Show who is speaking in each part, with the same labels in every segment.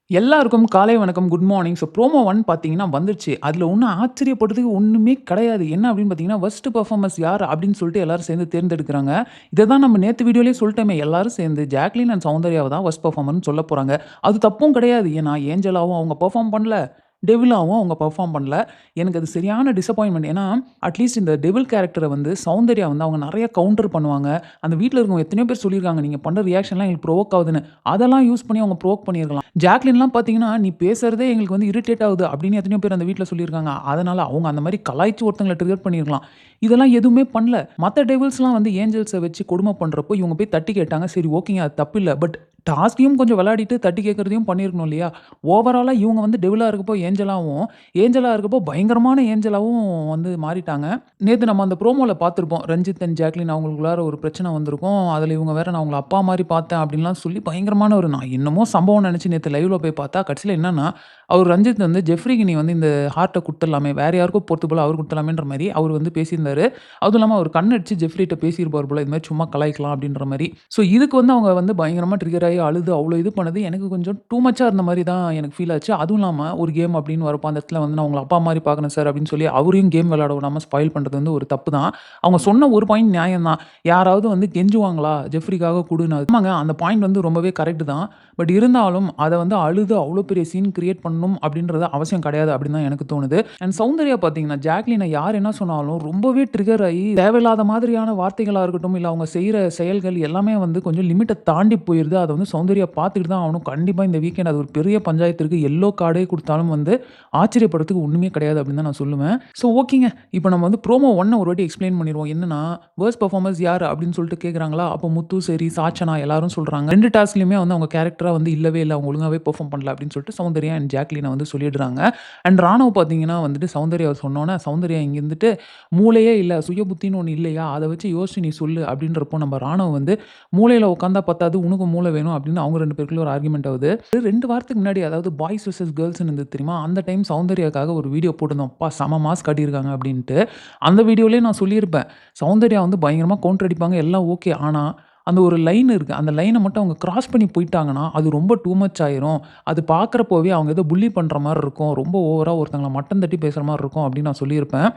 Speaker 1: எல்லாருக்கும் காலை வணக்கம், குட் மார்னிங். ஸோ ப்ரோமோ 1 பார்த்தீங்கன்னா வந்துருச்சு. அதில ஒண்ணும் ஆச்சரியப்படுறதுக்கு ஒண்ணுமே கிடையாது. என்ன அப்படின்னு பார்த்தீங்கன்னா, வொர்ஸ்ட் பெர்ஃபார்மர்ஸ் யார் அப்படின்னு சொல்லிட்டு எல்லாரும் சேர்ந்து தேர்ந்தெடுக்கிறாங்க. இத தான் நம்ம நேத்து வீடியோலயே சொல்ட்டோமே, எல்லாரும் சேர்ந்து ஜாக்லின் அண்ட் சௌந்தர்யாவ தான் வொர்ஸ்ட் பெர்ஃபார்மர்ன்னு சொல்லப் போறாங்க. அது தப்பும் கிடையாது. ஏன்னா ஏஞ்சலாவும் அவங்க பெர்ஃபார்ம் பண்ணல. டெவிலாவும் அவங்க பெர்ஃபார்ம் பண்ணல. எனக்கு அது சரியான டிசப்பாயின்ட்மென்ட். ஏன்னா, அட்லீஸ்ட் இந்த டெவில் கேரக்டர வந்து சௌந்தர்யா வந்து அவங்க நெறைய கவுண்டர் பண்ணுவாங்க. அந்த வீட்ல இருக்கவங்க எத்தனையோ பேர் சொல்லியிருக்காங்க, நீங்க பண்ற ரியாக்ஷன்லாம் எங்களுக்கு ப்ரொவோக் ஆகுதுன்னு. அதெல்லாம் யூஸ் பண்ணி அவங்க ப்ரொவோக் பண்ணியிருக்கலாம். ஜாக்லின்லாம் பார்த்தீங்கன்னா, "நீ பேசுறதே எங்களுக்கு வந்து இரிட்டேட் ஆகுது" அப்படின்னு எத்தனையோ பேர் அந்த வீட்ல சொல்லியிருக்காங்க. அதனால அவங்க அந்த மாரி கலாய்ச்சு ஒருத்தங்கள ட்ரிகர் பண்ணியிருக்கலாம். இதெல்லாம் எதுவுமே பண்ணல. மத்த டெவில்ஸ்லாம் வந்து ஏஞ்சல்ஸ வச்சு கொடும பண்றப்போ, இவங்க போய் தட்டி கேட்டாங்க. சரி ஓகேங்க, அது தப்பில்ல. பட் டாஸ்க்கையும் கொஞ்சம் விளையாடிட்டு தட்டி கேட்கறதையும் பண்ணியிருக்கணும் இல்லையா? ஓவராலா இவங்க வந்து டெவிலா இருக்கப்போ ஏஞ்சலாவும், ஏஞ்சலா இருக்கப்போ பயங்கரமான ஏஞ்சலாவும் வந்து மாறிட்டாங்க. நேத்து நம்ம அந்த ப்ரோமோல பார்த்திருப்போம். ரஞ்சித் அண்ட் ஜாக்லின் அவங்களுக்குள்ளார ஒரு பிரச்சனை வந்திருக்கும். அதில இவங்க வேற நான் உங்கள அப்பா மாரி பார்த்தேன் அப்படின்லாம் சொல்லி பயங்கரமான ஒரு நான் என்னமோ சம்பவம் நெனச்சு நேத்து லைவ்ல போய் பார்த்தா, கடைசில என்னன்னா, அவர் ரஞ்சித் வந்து ஜெஃப்ரிக்கு நீ வந்து இந்த ஹார்ட்ட குடுத்துடலாமே, வேற யாருக்கோ போறது போல அவருக்கு குடுத்துடலாமேன்ற மாரி அவர் வந்து பேசியிருந்தாரு. அதுவும் இல்லாம அவர் கண்ணடிச்சு ஜெஃப்ரிட்ட பேசியிருப்பார் போல, இது மாரி சும்மா கலாய்க்கலாம் அப்படின்ற மாரி. ஸோ இதுக்கு வந்து அவங்க வந்து பயங்கரமா ட்ரிகர் ஆயி அழுது அவ்ளோ இது பண்ணது எனக்கு கொஞ்சம் டூ மச்சா இருந்த மாரி தான் எனக்கு ஃபீல் ஆச்சு. அதுவும் இல்லாம ஒரு கேம் அப்படின்னு வரப்போ அந்த இடத்துல வந்து நான் உங்கள அப்பா மாரி பார்க்குறேன் சார் அப்படின்னு சொல்லி அவரையும் கேம் விளையாட விடாம ஸ்பாயில் பண்றது வந்து ஒரு தப்பு தான். அவங்க சொன்ன ஒரு பாயிண்ட் நியாயம் தான். யாராவது வந்து கெஞ்சுவாங்களா? ஜெஃப்ரிக்காக குடுன்னு. ஆமாங்க, அந்த பாயிண்ட் வந்து ரொம்பவே கரெக்ட் தான். பட் இருந்தாலும் அத வந்து அழுது அவ்ளோ பெரிய சீன் கிரியேட் பண்ணணும் அப்படின்றது அவசியம் கிடையாது அப்படின்னு தான் எனக்கு தோணுது. அண்ட் சௌந்தர்யா பார்த்தீங்கன்னா, ஜாக்லின யார் என்ன சொன்னாலும் ரொம்பவே ட்ரிகர் ஆயி தேவையில்லாத மாதிரியான வார்த்தைகளா இருக்கட்டும், இல்ல அவங்க செய்ற செயல்கள் எல்லாமே வந்து கொஞ்சம் லிமிட்ட தாண்டி போயிருது. அத வந்து சௌந்தர்யா பார்த்துக்கிட்டு தான் ஆகணும். கண்டிப்பா இந்த வீக்கெண்ட் அது ஒரு பெரிய பஞ்சாயத்து இருக்கு. எல்லோ கார்டே குடுத்தாலும் வந்து ஆச்சரியப்படுறதுக்கு ஒண்ணுமே கிடையாது அப்படின்னு தான் நான் சொல்லுவேன். ஸோ ஓகேங்க. இப்ப நம்ம வந்து ப்ரோமோ 1 ஒரு வாட்டி எக்ஸ்ப்ளைன் பண்ணிருவோம். என்னன்னா, வொர்ஸ்ட் பெர்ஃபார்மர்ஸ் யாரு அப்படின்னு சொல்லிட்டு கேட்குறாங்களா? அப்போ முத்து சரி, சாச்சனா எல்லாரும் சொல்றாங்க. 2 டாஸ்க்லயுமே வந்து அவங்க கேரக்டரா வந்து இல்லவே இல்ல. அவங்க ஒழுங்காவே பெர்ஃபார்ம் பண்ணல அப்படின்னு சொல்லிட்டு சௌந்தர்யா அண்ட் ஜாக்லின வந்து சொல்லிடுறாங்க. அண்ட் ராணுவ பார்த்தீங்கன்னா வந்துட்டு சௌந்தர்யாவ சொன்னோனே, சௌந்தர்யா இங்க இருந்துட்டு மூளையே இல்ல, சுய புத்தின்னு ஒண்ணு இல்லையா? அத வச்சு யோசிச்சு நீ சொல்லு அப்படின்றப்போ நம்ம ராணுவ வந்து மூளையில உட்கார்ந்தா பத்தாது, உனக்கும் மூளை வேணும் அப்படின்னு அவங்க 2 பேருக்குள்ள ஒரு ஆர்கியுமென்ட் ஆவுது. 2 வாரத்துக்கு முன்னாடி அதாவது பாய்ஸ் வெர்சஸ் கேர்ள்ஸ்ன்னு இருந்தது தெரியுமா? அந்த டைம் சௌந்தர்யாக்காக ஒரு வீடியோ போட்டிருந்தோம். அப்பா செம மாஸ் காட்டியிருக்காங்க அப்படின்ட்டு. அந்த வீடியோலயே நான் சொல்லியிருப்பேன். சௌந்தர்யா வந்து பயங்கரமா கவுண்டர் அடிப்பாங்க எல்லாம் ஓகே. ஆனா, அந்த ஒரு லைன் இருக்கு. அந்த லைன மட்டும் அவங்க கிராஸ் பண்ணி போயிட்டாங்கன்னா, அது ரொம்ப டூ மச் ஆயிரும். அது பார்க்குறப்போவே அவங்க ஏதோ புல்லி பண்ற மாரி இருக்கும். ரொம்ப ஓவரா ஒருத்தங்கள மட்டம் தட்டி பேசுற மாரி இருக்கும் அப்படின்னு நான் சொல்லியிருப்பேன்.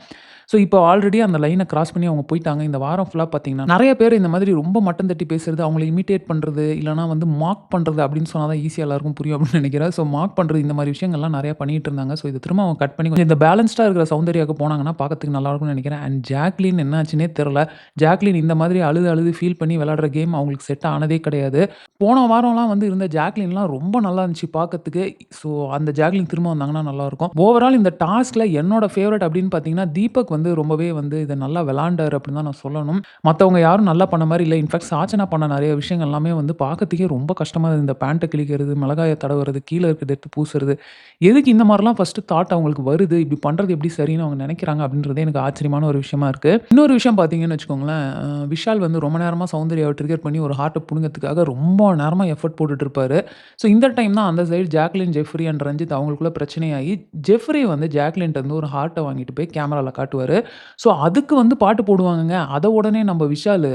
Speaker 1: ஸோ, இப்போ ஆல்ரெடி அந்த லைன கிராஸ் பண்ணி அவங்க போயிட்டாங்க. இந்த வாரம் ஃபுல்லா பார்த்தீங்கன்னா, நெறைய பேர் இந்த மாதிரி ரொம்ப மட்டம் தட்டி பேசுறது, அவங்கள இமிட்டேட் பண்றது, இல்லன்னா வந்து மாக் பண்றது அப்படின்னு சொன்னா தான் ஈஸியா எல்லாருக்கும் புரியும் அப்படின்னு நெனைக்கிறேன். ஸோ, மாக் பண்றது இந்த மாரி விஷயங்கள்லாம் நெறைய பண்ணிட்டு இருந்தாங்க. ஸோ, இத திரும்ப அவங்க கட் பண்ணி கொஞ்சம் இந்த பேலன்ஸ்டா இருக்கிற சௌந்தர்யாவுக்கு போனாங்கன்னா பார்க்கறதுக்கு நல்லாருக்கும்னு நெனைக்கிறேன். அண்ட் ஜாக்லின் என்ன ஆச்சுன்னே தெரியல. ஜாக்லின் இந்த மாதிரி அழுது அழுது ஃபீல் பண்ணி விளையாடுற கேம் அவங்களுக்கு செட் ஆனதே கிடையாது. போன வாரம்லாம் வந்து இருந்த ஜாக்லின்லாம் ரொம்ப நல்லா இருந்துச்சு பார்க்கறதுக்கு. ஸோ, அந்த ஜாக்லின் திரும்ப வந்தாங்கன்னா நல்லாருக்கும். ஓவரால் இந்த டாஸ்க்ல என்னோட ஃபேவரைட் அப்படின்னு பார்த்தீங்கன்னா, தீபக் வந்து ரொம்பவே வந்து இத நல்லா விளையாண்டாரு அப்படின்னு தான் நான் சொல்லணும். மத்தவங்க யாரும் நல்லா பண்ண மாரி இல்ல. இன்ஃபாக்ட் சாச்சனா பண்ண நெறைய விஷயங்கள் எல்லாமே வந்து பார்க்கறதுக்கே ரொம்ப கஷ்டமா இருந்தது. இந்த பேண்ட்ட கிழிக்கிறது, மிளகாய தடவுறது, கீழ இருக்கிறத எடுத்து பூசுறது. எதுக்கு இந்த மாரிலாம் ஃபர்ஸ்ட்டு தாட் அவங்களுக்கு வருது? இப்படி பண்றது எப்படி சரின்னு அவங்க நெனைக்கிறாங்க அப்படின்றதே எனக்கு ஆச்சரியமான ஒரு விஷயமா இருக்கு. இன்னொரு விஷயம் பார்த்தீங்கன்னு வச்சுக்கோங்களேன், விஷால் வந்து ரொம்ப நேரமா சௌந்தர்யாவ ட்ரிகர் பண்ணி ஒரு ஹார்ட்ட புடுங்கறதுக்காக ரொம்ப நேரமா எஃபோர்ட் போட்டுட்டு இருப்பாரு. ஸோ இந்த டைம் தான் அந்த side Jacqueline, Jeffrey and Ranjith அவங்களுக்குள்ள பிரச்சனையாகி, ஜெஃப்ரி வந்து ஜாக்லின்ட்ட இருந்து ஒரு ஹார்ட்ட வாங்கிட்டு போய் கேமரால காட்டுவாரு. ஸோ அதுக்கு வந்து பாட்டு போடுவாங்கங்க. அத உடனே நம்ம விஷாலு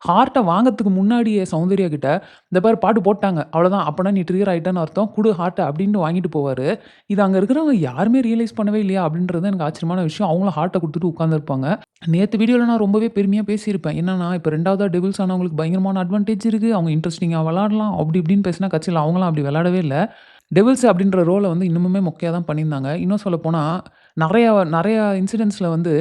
Speaker 1: ஹார்ட்ட வாங்கறதுக்கு முன்னாடியே சௌந்தர்யா கிட்ட, "இந்த பாரு பாட்டு போட்டாங்க. அவ்வளோதான். அப்பன்னா நீ ட்ரிகர் ஆயிட்டன்னு அர்த்தம். குடு ஹார்ட்ட" அப்படின்னு வாங்கிட்டு போவாரு. இது அங்க இருக்கிறவங்க யாருமே ரியலைஸ் பண்ணவே இல்லையா? அப்படின்றது தான் எனக்கு ஆச்சரியமான விஷயம். அவங்களும் ஹார்ட்ட குடுத்துட்டு உட்கார்ந்திருப்பாங்க. நேத்து வீடியோல நான் ரொம்பவே பெருமையா பேசியிருப்பேன். என்னன்னா, இப்ப 2வதா டெவில்ஸ் ஆனவங்களுக்கு பயங்கரமான அட்வான்டேஜ் இருக்கு. அவங்க இன்ட்ரஸ்டிங்கா விளையாடலாம். அப்படி இப்படின்னு பேசினா கட்சியில அவங்கலாம் அப்படி விளையாடவே இல்ல. டெவில்ஸ் அப்படின்ற ரோல வந்து இன்னமுமே மொக்கையா தான் பண்ணியிருந்தாங்க. இன்னும் சொல்லப்போனா, நெறையா நெறையா இன்சிடென்ட்ஸ்ல வந்து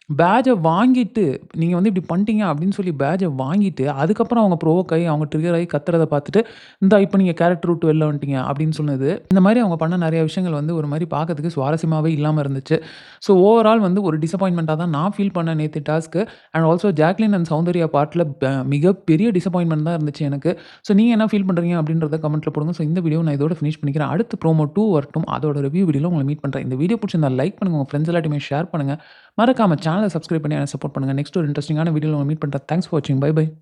Speaker 1: பேட்ஜ வாங்கிட்டு, நீங்க வந்து இப்படி பண்ணிட்டீங்க அப்படின்னு சொல்லி பேட்ஜ வாங்கிட்டு, அதுக்கப்புறம் அவங்க ப்ரோவோக் ஆயி, அவங்க ட்ரிகர் ஆயி கத்துறத பார்த்துட்டு, இந்தா இப்ப நீங்க கேரக்டர் விட்டு வெளில வந்துட்டீங்க அப்படின்னு சொன்னது. இந்த மாரி அவங்க பண்ண நெறைய விஷயங்கள் வந்து ஒரு மாரி பார்க்கறதுக்கு சுவாரஸ்யமாவே இல்லாம இருந்துச்சு. ஸோ ஓவரால் வந்து ஒரு டிசப்பாயின்ட்மென்ட்டா தான் நான் ஃபீல் பண்ணேன் நேத்து டாஸ்க்கு. And also Jacqueline and Soundarya பார்ட்ல மிகப்பெரிய டிசப்பாயின்ட்மென்ட் தான் இருந்துச்சு எனக்கு. ஸோ நீங்க என்ன ஃபீல் பண்றீங்க அப்படின்றத கமெண்ட்ல போடுங்க. ஸோ இந்த வீடியோவ நான் இதோட ஃபினிஷ் பண்ணிக்கிறேன். அடுத்து ப்ரோமோ 2 வரட்டும். அதோட ரிவ்யூ வீடியோல உங்கள மீட் பண்றேன். இந்த வீடியோ புடிச்சிருந்தா லைக் பண்ணுங்க. உங்க ஃப்ரெண்ட்ஸ் எல்லார்ட்டயுமே ஷேர் பண்ணுங்க. மறக்காம சேனல சப்ஸ்கிரைப் பண்ணி என்ன சப்போர்ட் பண்ணுங்க. நெக்ஸ்ட் ஒரு இன்ட்ரஸ்டிங்கான வீடியோல உங்கள மீட் பண்றேன். தேங்க்ஸ் ஃபார் வாட்சிங். Bye by.